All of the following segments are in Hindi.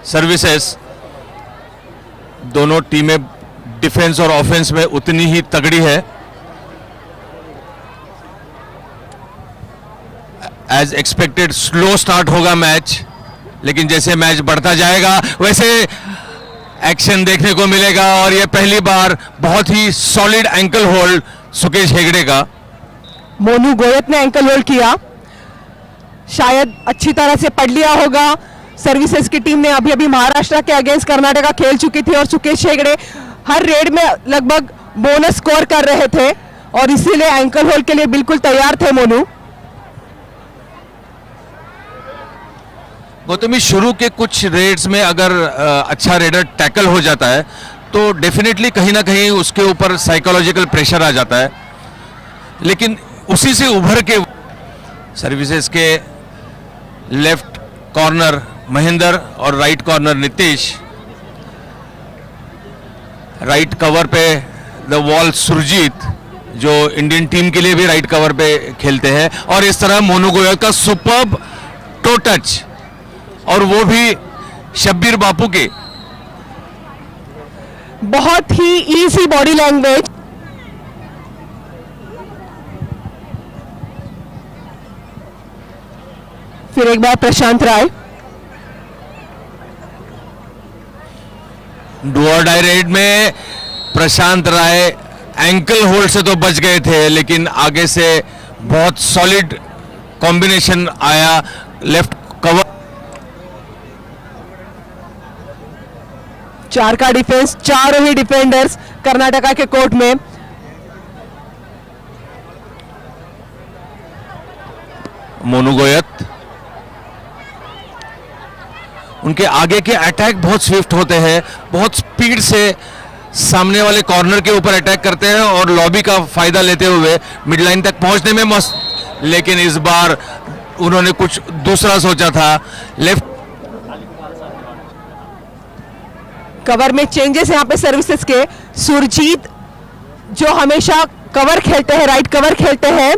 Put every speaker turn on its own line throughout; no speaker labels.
सर्विसेज, दोनों टीमें डिफेंस और ऑफेंस में उतनी ही तगड़ी है। एज एक्सपेक्टेड स्लो स्टार्ट होगा मैच, लेकिन जैसे मैच बढ़ता जाएगा वैसे एक्शन देखने को मिलेगा। और यह पहली बार बहुत ही solid ankle hold Sukesh Hegde का।
मोनू गोयत ने एंकल होल्ड किया, शायद अच्छी तरह से पढ़ लिया होगा। सर्विसेज की टीम ने अभी अभी महाराष्ट्र के अगेंस्ट कर्नाटका खेल चुकी थी और सुकेश हेगड़े हर रेड में लगभग बोनस स्कोर कर रहे थे और इसीलिए एंकल होल्ड के लिए बिल्कुल तैयार थे मोनू।
गौतमी, शुरू के कुछ रेड्स में अगर अच्छा रेडर टैकल हो जाता है तो डेफिनेटली कहीं ना कहीं उसके ऊपर साइकोलॉजिकल प्रेशर आ जाता है, लेकिन उसी से उभर के सर्विसेज के लेफ्ट कॉर्नर महेंद्र और right corner Nitish, right cover पे द वॉल सुरजीत जो इंडियन टीम के लिए भी राइट कवर पे खेलते हैं, और इस तरह मोनू गोयल का सुपर्ब टो टच, और वो भी शब्बीर बापू के।
बहुत ही इजी बॉडी लैंग्वेज। फिर एक बार प्रशांत राय।
डू और डाई रेड में प्रशांत राय एंकल होल्ड से तो बच गए थे, लेकिन आगे से बहुत सॉलिड कॉम्बिनेशन आया लेफ्ट कवर।
4 का डिफेंस, चारों ही डिफेंडर्स कर्नाटका के कोर्ट में।
मोनू गोयत, उनके आगे के अटैक बहुत स्विफ्ट होते हैं, बहुत स्पीड से सामने वाले कॉर्नर के ऊपर अटैक करते हैं और लॉबी का फायदा लेते हुए मिड लाइन तक पहुंचने में मस्त। लेकिन इस बार उन्होंने कुछ दूसरा सोचा था। लेफ्ट
कवर में चेंजेस यहां पे सर्विसेज के। सुरजीत जो हमेशा कवर खेलते हैं, राइट कवर खेलते हैं,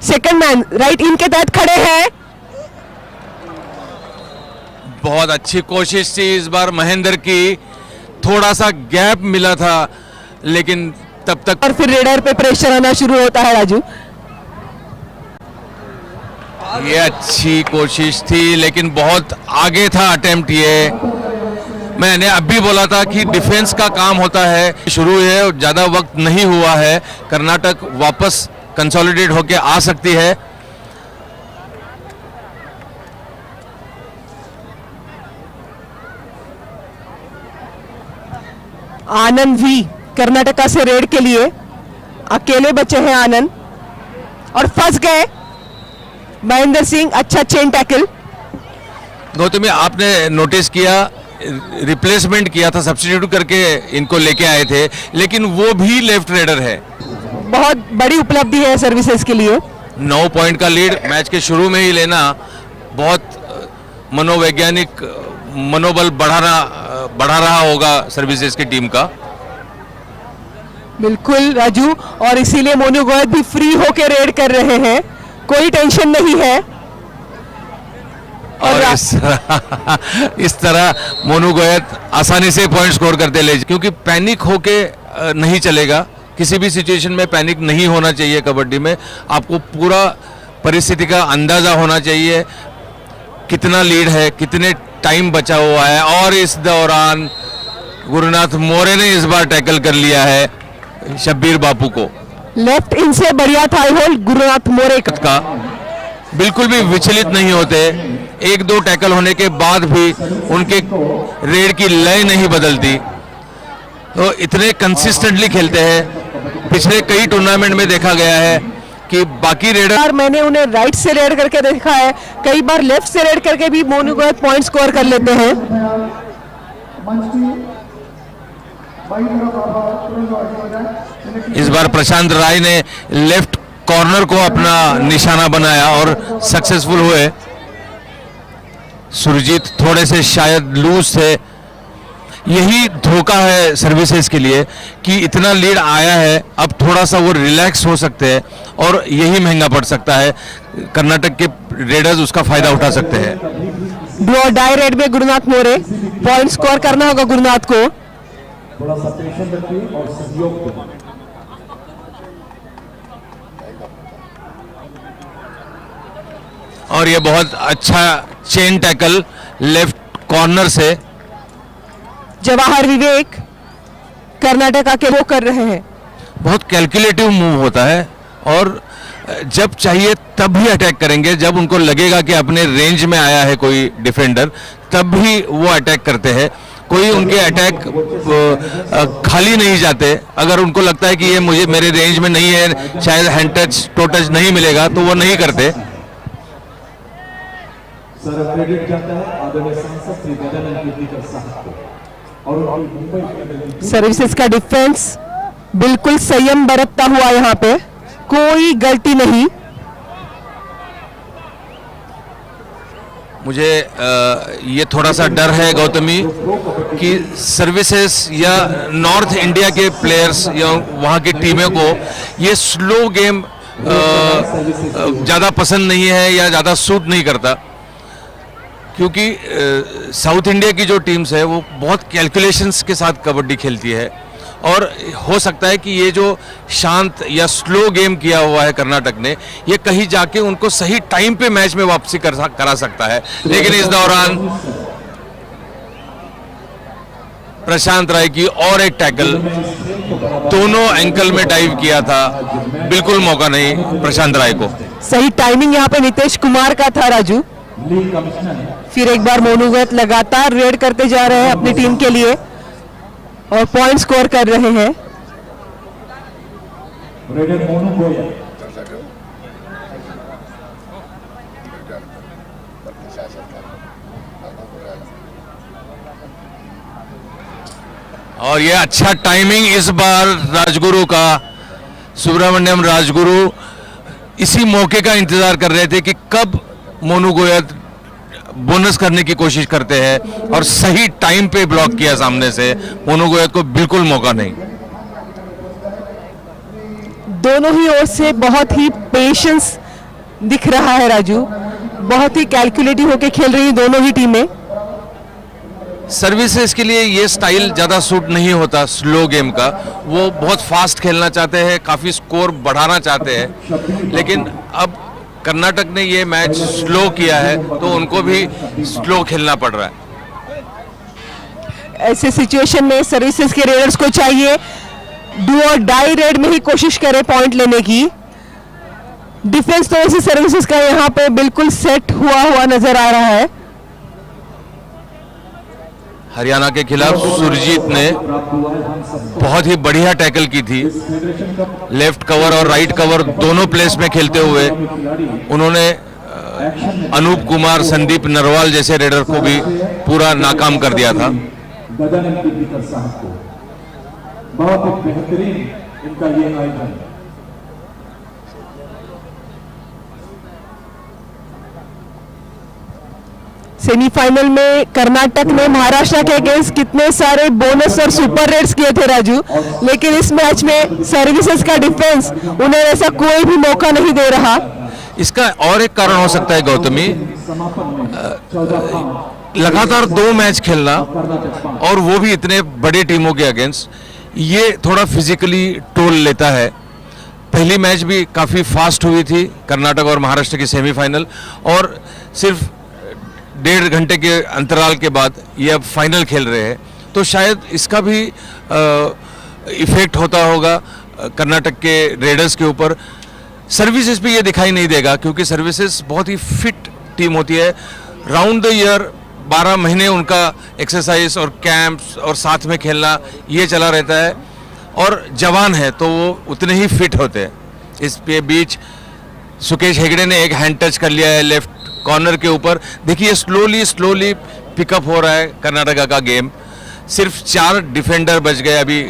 सेकंड मैन राइट इन के तहत खड़े हैं।
बहुत अच्छी कोशिश थी इस बार महेंद्र की, थोड़ा सा गैप मिला था लेकिन तब तक।
और फिर रेडर पे प्रेशर आना शुरू होता है राजू।
ये अच्छी कोशिश थी लेकिन बहुत आगे था अटेम्प्ट। ये मैंने अभी बोला था कि डिफेंस का काम होता है, शुरू है और ज्यादा वक्त नहीं हुआ है, कर्नाटक वापस कंसोलिडेट होके आ सकती है।
आनंद भी कर्नाटका से रेड के लिए अकेले बचे हैं आनंद, और फंस गए महेंद्र सिंह। अच्छा चेन टैकल।
गौतमी, आपने नोटिस किया, रिप्लेसमेंट किया था, सब्स्टिट्यूट करके इनको लेके आए थे, लेकिन वो भी लेफ्ट रेडर है।
बहुत बड़ी उपलब्धि है सर्विसेज के लिए।
9 पॉइंट का लीड मैच के शुरू में ही लेना बहुत मनोवैज्ञानिक मनोबल बढ़ा रहा होगा सर्विसेज की टीम का।
बिल्कुल राजू, और इसीलिए मोनू गोयत भी फ्री होकर रेड कर रहे हैं, कोई टेंशन नहीं है।
और इस तरह मोनू गोयत आसानी से पॉइंट स्कोर करते ले, क्योंकि पैनिक होके नहीं चलेगा। किसी भी सिचुएशन में पैनिक नहीं होना चाहिए कबड्डी में। आपको पूरा परिस्थिति का अंदाजा होना चाहिए, कितना लीड है, कितने टाइम बचा हुआ है। और इस दौरान गुरुनाथ मोरे ने इस बार टैकल कर लिया है शब्बीर बापू को।
लेफ्ट इन से बढ़िया था होल्ड गुरुनाथ मोरे
का। बिल्कुल भी विचलित नहीं होते, 1-2 टैकल होने के बाद भी उनके रेड की लय नहीं बदलती, तो इतने कंसिस्टेंटली खेलते हैं। पिछले कई टूर्नामेंट में देखा गया है कि बाकी रेडर,
मैंने उन्हें राइट से रेड करके देखा है, कई बार लेफ्ट से रेड करके भी मोनू गोयत पॉइंट स्कोर कर लेते हैं।
इस बार प्रशांत राय ने लेफ्ट कॉर्नर को अपना निशाना बनाया और सक्सेसफुल हुए। सुरजीत थोड़े से शायद लूज थे। यही धोखा है सर्विसेज के लिए कि इतना लीड आया है, अब थोड़ा सा वो रिलैक्स हो सकते हैं और यही महंगा पड़ सकता है। कर्नाटक के रेडर्स उसका फायदा उठा सकते हैं।
डू और डाई रेड में गुरुनाथ मोरे, पॉइंट स्कोर करना होगा गुरुनाथ को।
थोड़ा सा पेशेंस रखिए और सहयोग दें।
और ये बहुत अच्छा चेन टैकल लेफ्ट कॉर्नर से।
जवाहर विवेक कर्नाटका के वो कर रहे हैं।
बहुत कैलकुलेटिव मूव होता है और जब चाहिए तब भी अटैक करेंगे। जब उनको लगेगा कि अपने रेंज में आया है कोई डिफेंडर, तब भी वो अटैक करते हैं। कोई उनके अटैक खाली नहीं जाते। अगर उनको लगता है कि ये मुझे मेरे रेंज में नहीं है, शायद हैंड टच टो टच नहीं मिलेगा, तो वो नहीं करते।
सर क्रेडिट जाता है आदरणीय सांसद श्री गजानन कीर्तिकर साहब को और उनकी मुंबई के
सर्विसेज का डिफेंस बिल्कुल संयम बरतता हुआ, यहाँ पे कोई गलती नहीं।
मुझे ये थोड़ा सा डर है गौतमी कि सर्विसेज या नॉर्थ इंडिया के प्लेयर्स या वहाँ की टीमों को ये स्लो गेम ज़्यादा पसंद नहीं है या ज़्यादा सूट नहीं करता, क्योंकि साउथ इंडिया की जो टीम्स है वो बहुत कैलकुलेशंस के साथ कबड्डी खेलती है। और हो सकता है कि ये जो शांत या स्लो गेम किया हुआ है कर्नाटक ने, ये कहीं जाके उनको सही टाइम पे मैच में वापसी करा सकता है। लेकिन इस दौरान प्रशांत राय की और एक टैकल, दोनों एंकल में डाइव किया था, बिल्कुल मौका नहीं प्रशांत राय को।
सही टाइमिंग यहाँ पे नितेश कुमार का था राजू।
लीग कमिश्नर
फिर एक बार मोनू गोयत लगातार रेड करते जा रहे हैं अपनी टीम के लिए और पॉइंट स्कोर कर रहे हैं।
रेडर मोनू गोयल
और ये अच्छा टाइमिंग इस बार राजगुरु का, सुब्रमण्यम राजगुरु इसी मौके का इंतजार कर रहे थे कि कब मोनू गोयत बोनस करने की कोशिश करते हैं और सही टाइम पे ब्लॉक किया सामने से। मोनू गोयत को बिल्कुल मौका नहीं।
दोनों ही ओर से बहुत ही पेशेंस दिख रहा है राजू, बहुत ही कैलकुलेटिव होके खेल रही हैं दोनों ही टीमें।
सर्विसेज के लिए ये स्टाइल ज़्यादा सूट नहीं होता स्लो गेम का। वो बहुत फास्ट खेलना चाहते हैं, काफ़ी स्कोर बढ़ाना चाहते हैं, लेकिन अब कर्नाटक ने ये मैच स्लो किया है तो उनको भी स्लो खेलना पड़ रहा है।
ऐसे सिचुएशन में सर्विसेज के रेडर्स को चाहिए डू और डाई रेड में ही कोशिश करें पॉइंट लेने की। डिफेंस तो ऐसी सर्विसेज का यहाँ पे बिल्कुल सेट हुआ नजर आ रहा है।
हरियाणा के खिलाफ सुरजीत ने बहुत ही बढ़िया टैकल की थी। लेफ्ट कवर और राइट कवर दोनों प्लेस में खेलते हुए उन्होंने अनूप कुमार, संदीप नरवाल जैसे रेडर को भी पूरा नाकाम कर दिया था।
गजानन कीर्तिकर साहब को बहुत ही बेहतरीन इनका ये आयोजन।
सेमीफाइनल में कर्नाटक ने महाराष्ट्र के अगेंस्ट कितने सारे बोनस और सुपर रेड्स किए थे राजू, लेकिन इस मैच में सर्विसेज का डिफेंस उन्हें ऐसा कोई भी मौका नहीं दे रहा।
इसका और एक कारण हो सकता है गौतमी, लगातार 2 मैच खेलना और वो भी इतने बड़े टीमों के अगेंस्ट, ये थोड़ा फिजिकली टोल लेता है। पहली मैच भी काफ़ी फास्ट हुई थी कर्नाटक और महाराष्ट्र की सेमीफाइनल, और सिर्फ 1.5 घंटे के अंतराल के बाद ये अब फाइनल खेल रहे हैं, तो शायद इसका भी इफेक्ट होता होगा कर्नाटक के रेडर्स के ऊपर। सर्विसेज पे ये दिखाई नहीं देगा क्योंकि सर्विसेज बहुत ही फिट टीम होती है। राउंड द ईयर 12 महीने उनका एक्सरसाइज और कैंप्स और साथ में खेलना ये चला रहता है, और जवान है तो वो उतने ही फिट होते हैं। इस पे बीच सुकेश हेगड़े ने एक हैंड टच कर लिया है लेफ्ट कॉर्नर के ऊपर। देखिए स्लोली पिकअप हो रहा है कर्नाटका का गेम। सिर्फ 4 डिफेंडर बच गए अभी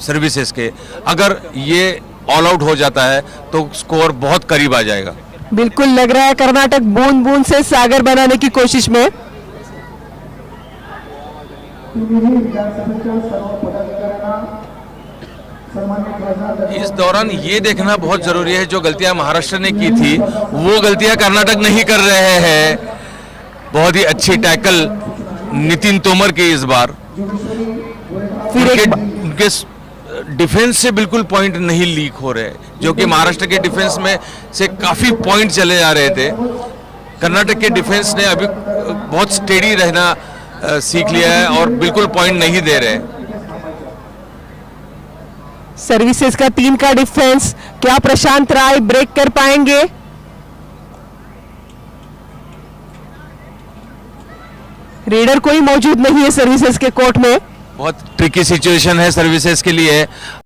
सर्विसेज के। अगर ये ऑल आउट हो जाता है तो स्कोर बहुत करीब आ जाएगा।
बिल्कुल लग रहा है कर्नाटक बूंद बूंद से सागर बनाने की कोशिश में।
इस दौरान ये देखना बहुत जरूरी है जो गलतियां महाराष्ट्र ने की थी वो गलतियां कर्नाटक नहीं कर रहे हैं। बहुत ही अच्छी टैकल नितिन तोमर की इस बार।
फिर एक
उनके डिफेंस से बिल्कुल पॉइंट नहीं लीक हो रहे, जो कि महाराष्ट्र के डिफेंस में से काफी पॉइंट चले जा रहे थे। कर्नाटक के डिफेंस ने अभी बहुत स्टेडी रहना सीख लिया है और बिल्कुल पॉइंट नहीं दे रहे।
सर्विसेज का 3 का डिफेंस, क्या प्रशांत राय ब्रेक कर पाएंगे? रेडर कोई मौजूद नहीं है सर्विसेज के कोर्ट में।
बहुत ट्रिकी सिचुएशन है सर्विसेज के लिए।